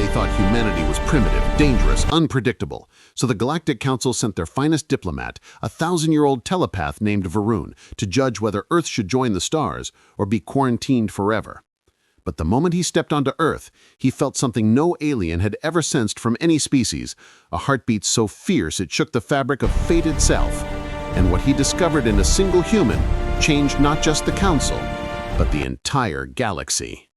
They thought humanity was primitive, dangerous, unpredictable. So the Galactic Council sent their finest diplomat, a 1,000-year-old telepath named Varun, to judge whether Earth should join the stars or be quarantined forever. But the moment he stepped onto Earth, he felt something no alien had ever sensed from any species, a heartbeat so fierce it shook the fabric of fate itself. And what he discovered in a single human changed not just the Council, but the entire galaxy.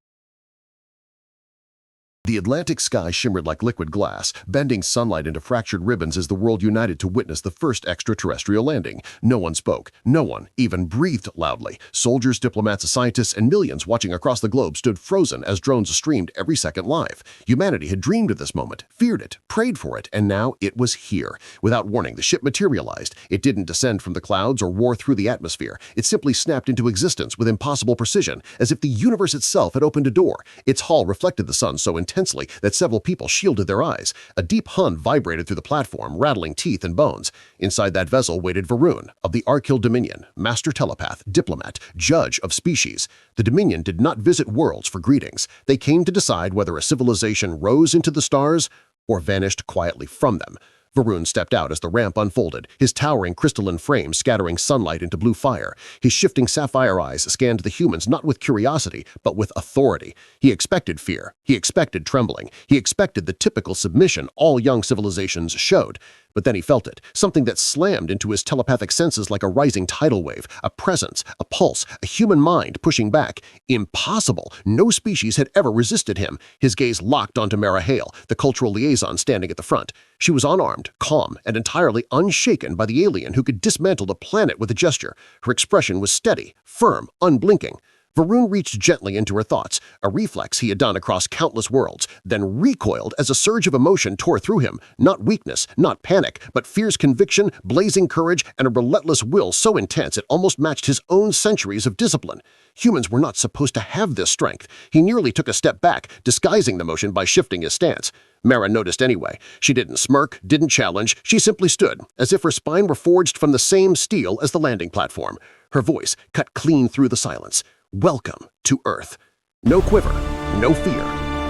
The Atlantic sky shimmered like liquid glass, bending sunlight into fractured ribbons as the world united to witness the first extraterrestrial landing. No one spoke. No one even breathed loudly. Soldiers, diplomats, scientists, and millions watching across the globe stood frozen as drones streamed every second live. Humanity had dreamed of this moment, feared it, prayed for it, and now it was here. Without warning, the ship materialized. It didn't descend from the clouds or roar through the atmosphere. It simply snapped into existence with impossible precision, as if the universe itself had opened a door. Its hull reflected the sun so intensely that several people shielded their eyes. A deep hum vibrated through the platform, rattling teeth and bones. Inside that vessel waited Varun, of the Arkeel Dominion, master telepath, diplomat, judge of species. The Dominion did not visit worlds for greetings. They came to decide whether a civilization rose into the stars or vanished quietly from them. Varun stepped out as the ramp unfolded, his towering crystalline frame scattering sunlight into blue fire. His shifting sapphire eyes scanned the humans not with curiosity, but with authority. He expected fear. He expected trembling. He expected the typical submission all young civilizations showed. But then he felt it, something that slammed into his telepathic senses like a rising tidal wave, a presence, a pulse, a human mind pushing back. Impossible! No species had ever resisted him. His gaze locked onto Mara Hale, the cultural liaison standing at the front. She was unarmed, calm, and entirely unshaken by the alien who could dismantle the planet with a gesture. Her expression was steady, firm, unblinking. Varun reached gently into her thoughts, a reflex he had done across countless worlds, then recoiled as a surge of emotion tore through him. Not weakness, not panic, but fierce conviction, blazing courage, and a relentless will so intense it almost matched his own centuries of discipline. Humans were not supposed to have this strength. He nearly took a step back, disguising the motion by shifting his stance. Mara noticed anyway. She didn't smirk, didn't challenge. She simply stood, as if her spine were forged from the same steel as the landing platform. Her voice cut clean through the silence. Welcome to Earth. No quiver, no fear,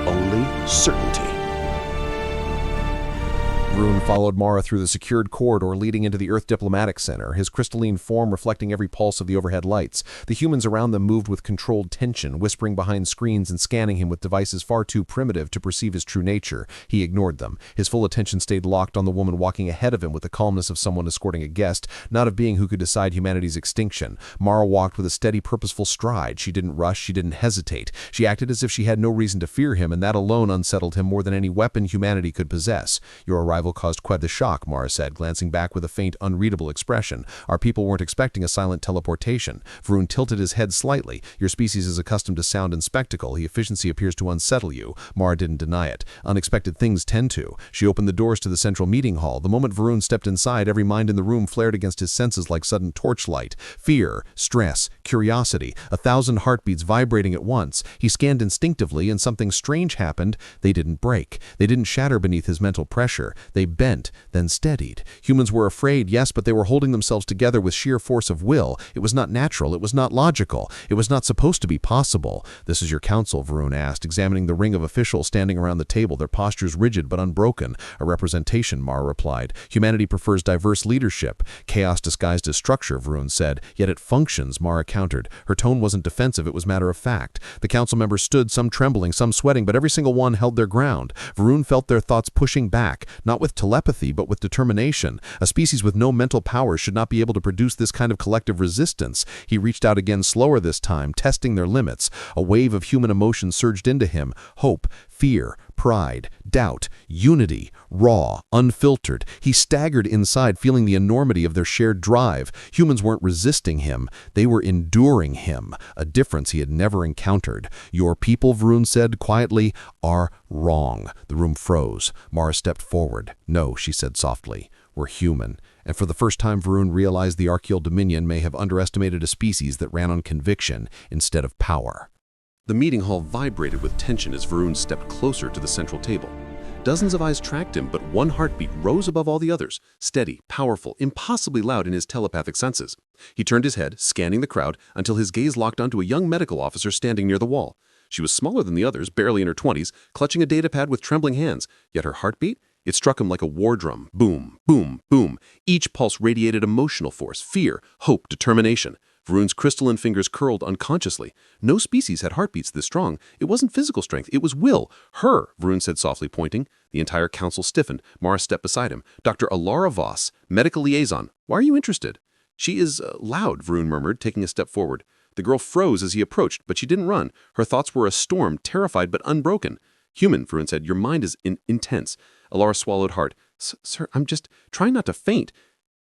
only certainty. Varun followed Mara through the secured corridor leading into the Earth Diplomatic Center, his crystalline form reflecting every pulse of the overhead lights. The humans around them moved with controlled tension, whispering behind screens and scanning him with devices far too primitive to perceive his true nature. He ignored them. His full attention stayed locked on the woman walking ahead of him with the calmness of someone escorting a guest, not of being who could decide humanity's extinction. Mara walked with a steady, purposeful stride. She didn't rush, she didn't hesitate. She acted as if she had no reason to fear him, and that alone unsettled him more than any weapon humanity could possess. Your arrival caused quite the shock, Mara said, glancing back with a faint, unreadable expression. Our people weren't expecting a silent teleportation. Varun tilted his head slightly. Your species is accustomed to sound and spectacle. The efficiency appears to unsettle you. Mara didn't deny it. Unexpected things tend to. She opened the doors to the central meeting hall. The moment Varun stepped inside, every mind in the room flared against his senses like sudden torchlight. Fear, stress, curiosity, 1,000 heartbeats vibrating at once. He scanned instinctively, and something strange happened. They didn't break. They didn't shatter beneath his mental pressure. They bent, then steadied. Humans were afraid, yes, but they were holding themselves together with sheer force of will. It was not natural. It was not logical. It was not supposed to be possible. This is your council, Varun asked, examining the ring of officials standing around the table, their postures rigid but unbroken. A representation, Mara replied. Humanity prefers diverse leadership. Chaos disguised as structure, Varun said. Yet it functions, Mara countered. Her tone wasn't defensive, it was matter of fact. The council members stood, some trembling, some sweating, but every single one held their ground. Varun felt their thoughts pushing back, not with telepathy, but with determination. A species with no mental powers should not be able to produce this kind of collective resistance. He reached out again, slower this time, testing their limits. A wave of human emotion surged into him. Hope, fear, pride, doubt, unity, raw, unfiltered. He staggered inside, feeling the enormity of their shared drive. Humans weren't resisting him. They were enduring him, a difference he had never encountered. Your people, Varun said quietly, are wrong. The room froze. Mara stepped forward. No, she said softly. We're human. And for the first time, Varun realized the Arkeel Dominion may have underestimated a species that ran on conviction instead of power. The meeting hall vibrated with tension as Varun stepped closer to the central table. Dozens of eyes tracked him, but one heartbeat rose above all the others, steady, powerful, impossibly loud in his telepathic senses. He turned his head, scanning the crowd, until his gaze locked onto a young medical officer standing near the wall. She was smaller than the others, barely in her 20s, clutching a datapad with trembling hands. Yet her heartbeat? It struck him like a war drum. Boom, boom, boom. Each pulse radiated emotional force, fear, hope, determination. Varun's crystalline fingers curled unconsciously. No species had heartbeats this strong. It wasn't physical strength, it was will. Her, Varun said softly, pointing. The entire council stiffened. Mara stepped beside him. Dr. Alara Voss, medical liaison. Why are you interested? She is loud, Varun murmured, taking a step forward. The girl froze as he approached, but she didn't run. Her thoughts were a storm, terrified but unbroken. Human, Varun said, your mind is intense. Alara swallowed hard. Sir, I'm just trying not to faint.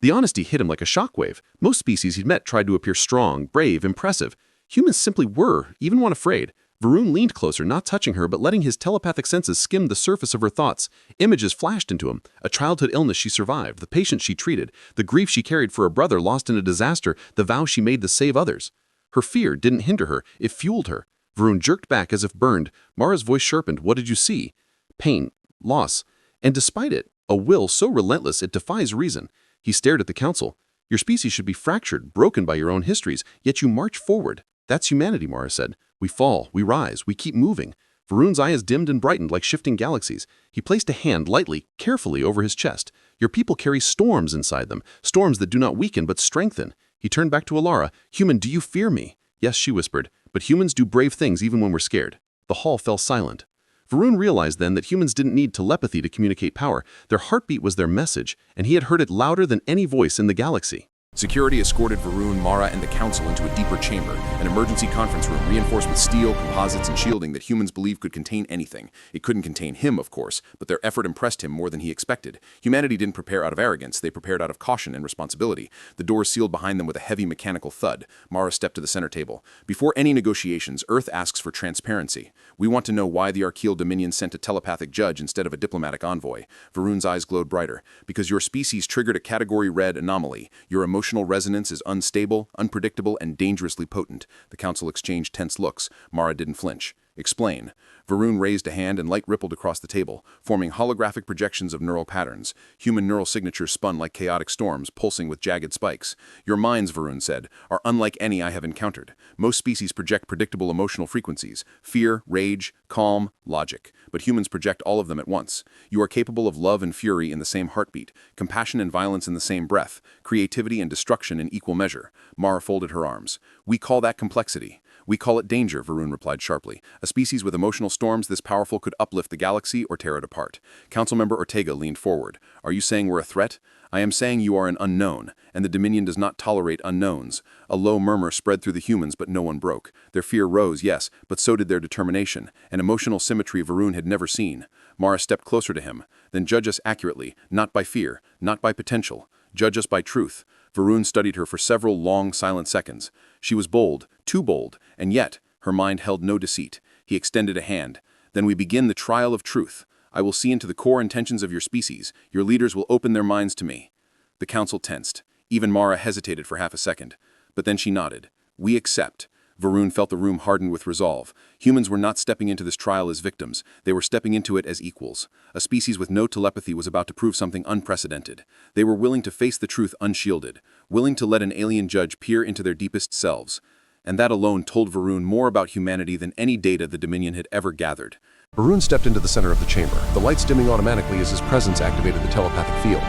The honesty hit him like a shockwave. Most species he'd met tried to appear strong, brave, impressive. Humans simply were, even when afraid. Varun leaned closer, not touching her, but letting his telepathic senses skim the surface of her thoughts. Images flashed into him. A childhood illness she survived, the patient she treated, the grief she carried for a brother lost in a disaster, the vow she made to save others. Her fear didn't hinder her, it fueled her. Varun jerked back as if burned. Mara's voice sharpened. What did you see? Pain, loss, and despite it, a will so relentless it defies reason. He stared at the council. Your species should be fractured, broken by your own histories, yet you march forward. That's humanity, Mara said. We fall, we rise, we keep moving. Varun's eyes dimmed and brightened like shifting galaxies. He placed a hand lightly, carefully over his chest. Your people carry storms inside them, storms that do not weaken but strengthen. He turned back to Alara. Human, do you fear me? Yes, she whispered, but humans do brave things even when we're scared. The hall fell silent. Varun realized then that humans didn't need telepathy to communicate power. Their heartbeat was their message, and he had heard it louder than any voice in the galaxy. Security escorted Varun, Mara, and the council into a deeper chamber, an emergency conference room reinforced with steel, composites, and shielding that humans believed could contain anything. It couldn't contain him, of course, but their effort impressed him more than he expected. Humanity didn't prepare out of arrogance, they prepared out of caution and responsibility. The doors sealed behind them with a heavy mechanical thud. Mara stepped to the center table. Before any negotiations, Earth asks for transparency. We want to know why the Arkeel Dominion sent a telepathic judge instead of a diplomatic envoy. Varun's eyes glowed brighter. Because your species triggered a Category Red anomaly. Your emotional resonance is unstable, unpredictable, and dangerously potent. The council exchanged tense looks. Mara didn't flinch. Explain. Varun raised a hand and light rippled across the table, forming holographic projections of neural patterns. Human neural signatures spun like chaotic storms, pulsing with jagged spikes. Your minds, Varun said, are unlike any I have encountered. Most species project predictable emotional frequencies: fear, rage, calm, logic. But humans project all of them at once. You are capable of love and fury in the same heartbeat, compassion and violence in the same breath, creativity and destruction in equal measure. Mara folded her arms. We call that complexity. We call it danger, Varun replied sharply. A species with emotional storms this powerful could uplift the galaxy or tear it apart. Councilmember Ortega leaned forward. Are you saying we're a threat? I am saying you are an unknown, and the Dominion does not tolerate unknowns. A low murmur spread through the humans, but no one broke. Their fear rose, yes, but so did their determination, an emotional symmetry Varun had never seen. Mara stepped closer to him. Then judge us accurately, not by fear, not by potential. Judge us by truth. Varun studied her for several long, silent seconds. She was bold, too bold, and yet her mind held no deceit. He extended a hand. Then we begin the trial of truth. I will see into the core intentions of your species. Your leaders will open their minds to me. The council tensed. Even Mara hesitated for half a second. But then she nodded. We accept. Varun felt the room harden with resolve. Humans were not stepping into this trial as victims. They were stepping into it as equals. A species with no telepathy was about to prove something unprecedented. They were willing to face the truth unshielded, willing to let an alien judge peer into their deepest selves. And that alone told Varun more about humanity than any data the Dominion had ever gathered. Varun stepped into the center of the chamber, the lights dimming automatically as his presence activated the telepathic field.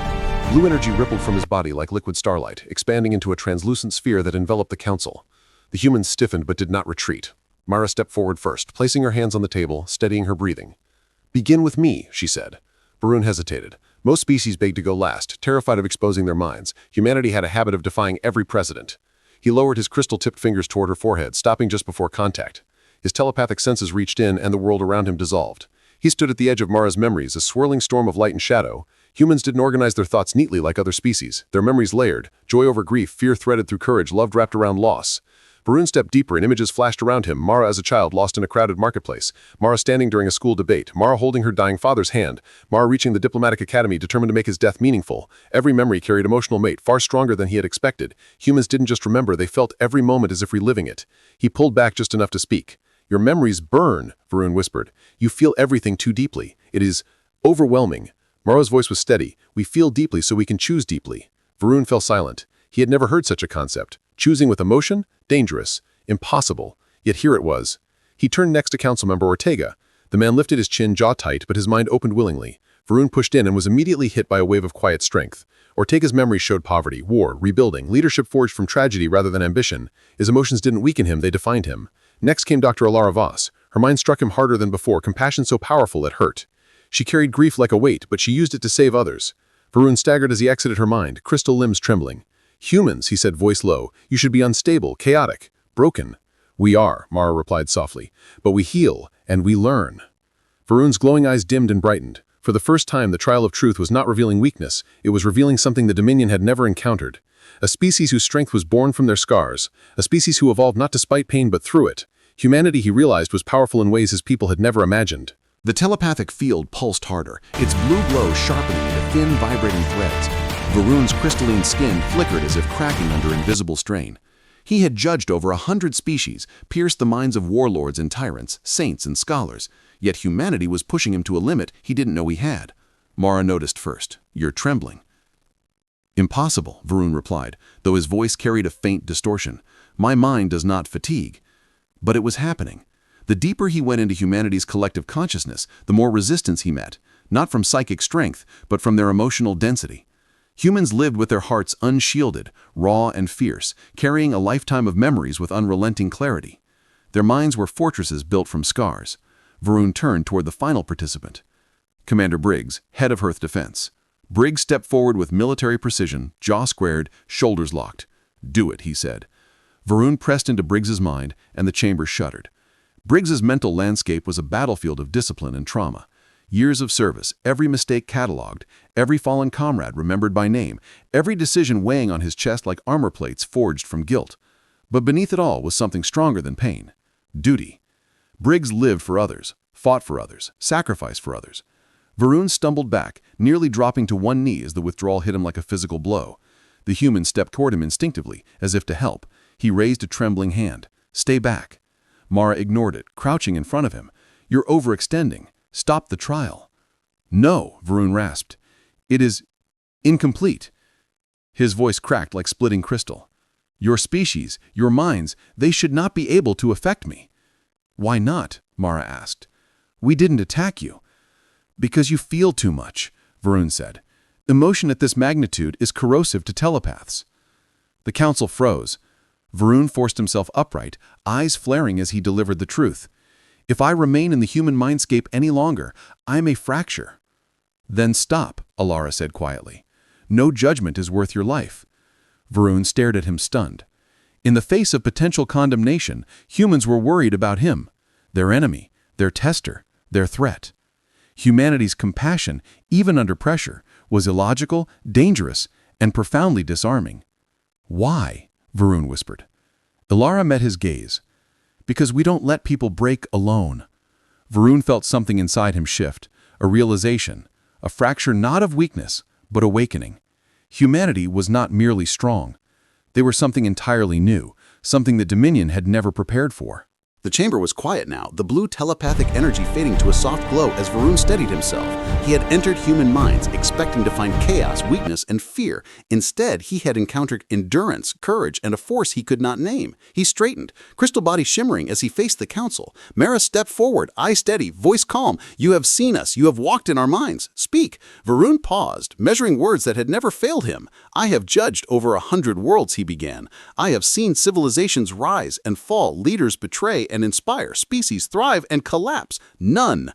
Blue energy rippled from his body like liquid starlight, expanding into a translucent sphere that enveloped the council. The humans stiffened but did not retreat. Mara stepped forward first, placing her hands on the table, steadying her breathing. Begin with me, she said. Varun hesitated. Most species begged to go last, terrified of exposing their minds. Humanity had a habit of defying every precedent. He lowered his crystal-tipped fingers toward her forehead, stopping just before contact. His telepathic senses reached in, and the world around him dissolved. He stood at the edge of Mara's memories, a swirling storm of light and shadow. Humans didn't organize their thoughts neatly like other species. Their memories layered, joy over grief, fear threaded through courage, love wrapped around loss. Varun stepped deeper and images flashed around him. Mara as a child lost in a crowded marketplace. Mara standing during a school debate. Mara holding her dying father's hand. Mara reaching the diplomatic academy determined to make his death meaningful. Every memory carried emotional weight, far stronger than he had expected. Humans didn't just remember, they felt every moment as if reliving it. He pulled back just enough to speak. Your memories burn, Varun whispered. You feel everything too deeply. It is overwhelming. Mara's voice was steady. We feel deeply so we can choose deeply. Varun fell silent. He had never heard such a concept. Choosing with emotion? Dangerous. Impossible. Yet here it was. He turned next to Councilmember Ortega. The man lifted his chin, jaw tight, but his mind opened willingly. Varun pushed in and was immediately hit by a wave of quiet strength. Ortega's memories showed poverty, war, rebuilding, leadership forged from tragedy rather than ambition. His emotions didn't weaken him, they defined him. Next came Dr. Alara Voss. Her mind struck him harder than before, compassion so powerful it hurt. She carried grief like a weight, but she used it to save others. Varun staggered as he exited her mind, crystal limbs trembling. "Humans," he said, voice low, "you should be unstable, chaotic, broken." "We are," Mara replied softly, "but we heal, and we learn." Varun's glowing eyes dimmed and brightened. For the first time, the trial of truth was not revealing weakness, it was revealing something the Dominion had never encountered. A species whose strength was born from their scars, a species who evolved not despite pain but through it. Humanity, he realized, was powerful in ways his people had never imagined. The telepathic field pulsed harder, its blue glow sharpening into thin, vibrating threads. Varun's crystalline skin flickered as if cracking under invisible strain. He had judged over 100 species, pierced the minds of warlords and tyrants, saints and scholars, yet humanity was pushing him to a limit he didn't know he had. Mara noticed first. "You're trembling." "Impossible," Varun replied, though his voice carried a faint distortion. "My mind does not fatigue." But it was happening. The deeper he went into humanity's collective consciousness, the more resistance he met, not from psychic strength, but from their emotional density. Humans lived with their hearts unshielded, raw and fierce, carrying a lifetime of memories with unrelenting clarity. Their minds were fortresses built from scars. Varun turned toward the final participant. Commander Briggs, head of Earth Defense. Briggs stepped forward with military precision, jaw squared, shoulders locked. "Do it," he said. Varun pressed into Briggs's mind, and the chamber shuddered. Briggs's mental landscape was a battlefield of discipline and trauma. Years of service, every mistake catalogued, every fallen comrade remembered by name, every decision weighing on his chest like armor plates forged from guilt. But beneath it all was something stronger than pain. Duty. Briggs lived for others, fought for others, sacrificed for others. Varun stumbled back, nearly dropping to one knee as the withdrawal hit him like a physical blow. The human stepped toward him instinctively, as if to help. He raised a trembling hand. "Stay back." Mara ignored it, crouching in front of him. "You're overextending. Stop the trial." "No," Varun rasped. "It is incomplete." His voice cracked like splitting crystal. "Your species, your minds, they should not be able to affect me." "Why not?" Mara asked. "We didn't attack you." "Because you feel too much," Varun said. "Emotion at this magnitude is corrosive to telepaths." The council froze. Varun forced himself upright, eyes flaring as he delivered the truth. "If I remain in the human mindscape any longer, I may fracture." "Then stop," Alara said quietly. "No judgment is worth your life." Varun stared at him stunned. In the face of potential condemnation, humans were worried about him, their enemy, their tester, their threat. Humanity's compassion, even under pressure, was illogical, dangerous, and profoundly disarming. "Why?" Varun whispered. Alara met his gaze. "Because we don't let people break alone." Varun felt something inside him shift, a realization, a fracture not of weakness, but awakening. Humanity was not merely strong. They were something entirely new, something that Dominion had never prepared for. The chamber was quiet now, the blue telepathic energy fading to a soft glow as Varun steadied himself. He had entered human minds, expecting to find chaos, weakness, and fear. Instead, he had encountered endurance, courage, and a force he could not name. He straightened, crystal body shimmering as he faced the council. Mara stepped forward, eye steady, voice calm. "You have seen us. You have walked in our minds. Speak." Varun paused, measuring words that had never failed him. "I have judged over 100 worlds," he began. "I have seen civilizations rise and fall, leaders betray and inspire, species thrive and collapse. None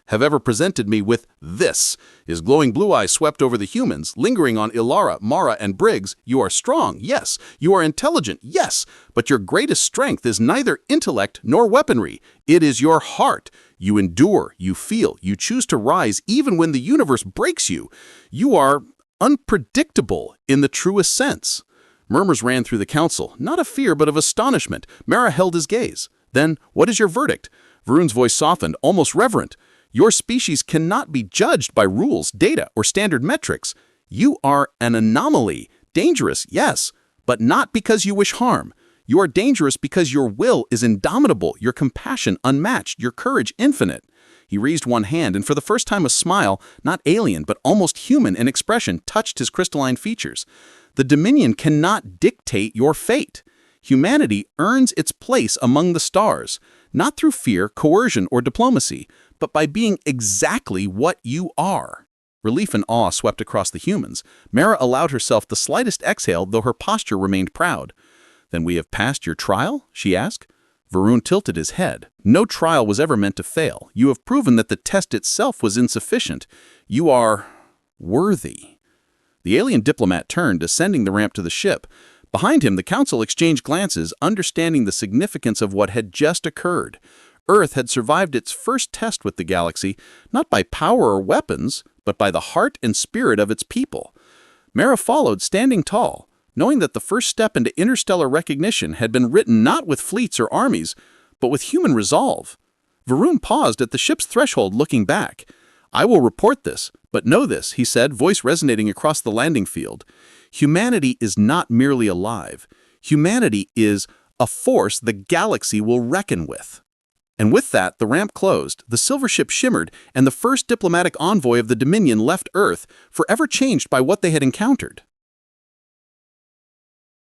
have ever presented me with this." His glowing blue eyes swept over the humans, lingering on Alara, Mara, and Briggs. "You are strong, yes. You are intelligent, yes. But your greatest strength is neither intellect nor weaponry. It is your heart. You endure, you feel, you choose to rise even when the universe breaks you. You are unpredictable in the truest sense." Murmurs ran through the council, not of fear but of astonishment. Mara held his gaze. "Then, what is your verdict?" Varun's voice softened, almost reverent. "Your species cannot be judged by rules, data, or standard metrics. You are an anomaly. Dangerous, yes, but not because you wish harm. You are dangerous because your will is indomitable, your compassion unmatched, your courage infinite." He raised one hand, and for the first time a smile, not alien but almost human in expression, touched his crystalline features. "The Dominion cannot dictate your fate. Humanity earns its place among the stars. not through fear, coercion, or diplomacy, but by being exactly what you are. Relief and awe swept across the humans. Mara allowed herself the slightest exhale, though her posture remained proud. "Then we have passed your trial?" she asked. Varun tilted his head. "No trial was ever meant to fail. You have proven that the test itself was insufficient. You are worthy." The alien diplomat turned, ascending the ramp to the ship. Behind him, the council exchanged glances, understanding the significance of what had just occurred. Earth had survived its first test with the galaxy, not by power or weapons, but by the heart and spirit of its people. Mara followed, standing tall, knowing that the first step into interstellar recognition had been written not with fleets or armies, but with human resolve. Varun paused at the ship's threshold, looking back. "I will report this, but know this," he said, voice resonating across the landing field. "Humanity is not merely alive. Humanity is a force the galaxy will reckon with." And with that, the ramp closed, the silver ship shimmered, and the first diplomatic envoy of the Dominion left Earth, forever changed by what they had encountered.